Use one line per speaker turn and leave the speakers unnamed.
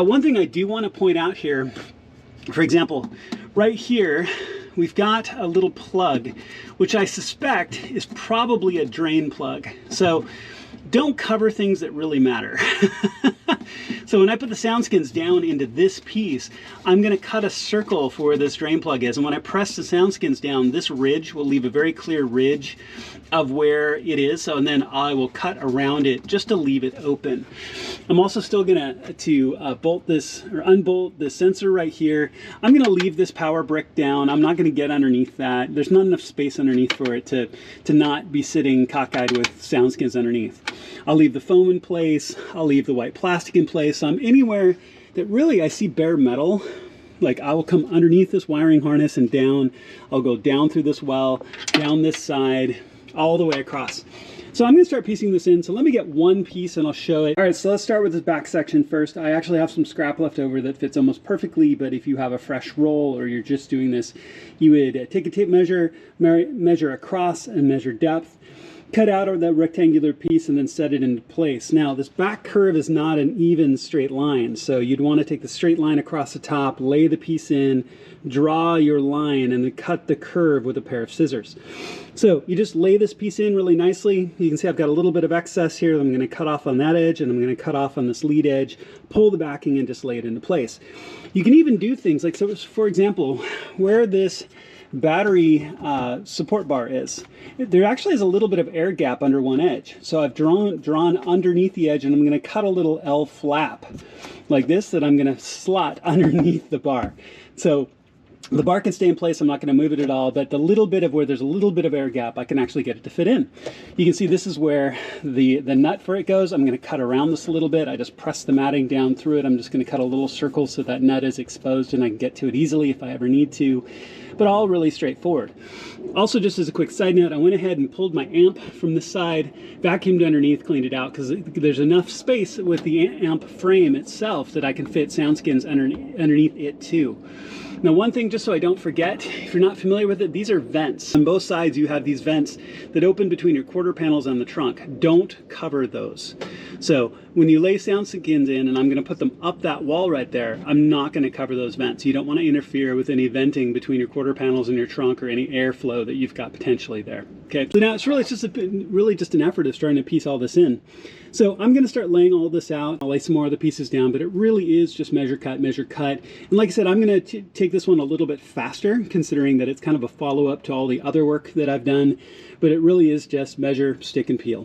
Now, one thing I do want to point out here, for example, right here, we've got a little plug, which I suspect is probably a drain plug. So don't cover things that really matter. So when I put the SoundSkins down into this piece, I'm going to cut a circle for where this drain plug is. And when I press the SoundSkins down, this ridge will leave a very clear ridge of where it is. So, and then I will cut around it just to leave it open. I'm also still going to bolt this or unbolt the sensor right here. I'm going to leave this power brick down. I'm not going to get underneath that. There's not enough space underneath for it to not be sitting cockeyed with SoundSkins underneath. I'll leave the foam in place. I'll leave the white plastic in place. Anywhere that really I see bare metal, like I will come underneath this wiring harness and down. I'll go down through this well, down this side, all the way across. So I'm going to start piecing this in. So let me get one piece and I'll show it. All right, so let's start with this back section first. I actually have some scrap left over that fits almost perfectly, but if you have a fresh roll or you're just doing this, you would take a tape measure, measure across and measure depth, cut out of that rectangular piece and then set it into place. Now, this back curve is not an even straight line, so you'd want to take the straight line across the top, lay the piece in, draw your line, and then cut the curve with a pair of scissors. So you just lay this piece in really nicely. You can see I've got a little bit of excess here that I'm going to cut off on that edge, and I'm going to cut off on this lead edge, pull the backing, and just lay it into place. You can even do things like, so for example, where this battery support bar is, there actually is a little bit of air gap under one edge. So I've drawn underneath the edge, and I'm going to cut a little L flap like this that I'm going to slot underneath the bar. So the bar can stay in place. I'm not going to move it at all, but the little bit of where there's a little bit of air gap, I can actually get it to fit in. You can see this is where the nut for it goes. I'm going to cut around this a little bit. I just press the matting down through it. I'm just going to cut a little circle so that nut is exposed and I can get to it easily if I ever need to, but all really straightforward. Also, just as a quick side note, I went ahead and pulled my amp from this side, vacuumed underneath, cleaned it out, because there's enough space with the amp frame itself that I can fit SoundSkins underneath it too. Now, one thing, just so I don't forget, if you're not familiar with it, these are vents. On both sides, you have these vents that open between your quarter panels and the trunk. Don't cover those. So when you lay SoundSkins in, and I'm going to put them up that wall right there, I'm not going to cover those vents. You don't want to interfere with any venting between your quarter panels and your trunk or any airflow that you've got potentially there. Okay, so now it's really just an effort of starting to piece all this in. So I'm going to start laying all this out. I'll lay some more of the pieces down, but it really is just measure, cut, measure, cut. And like I said, I'm going to take this one a little bit faster, considering that it's kind of a follow-up to all the other work that I've done, but it really is just measure, stick, and peel.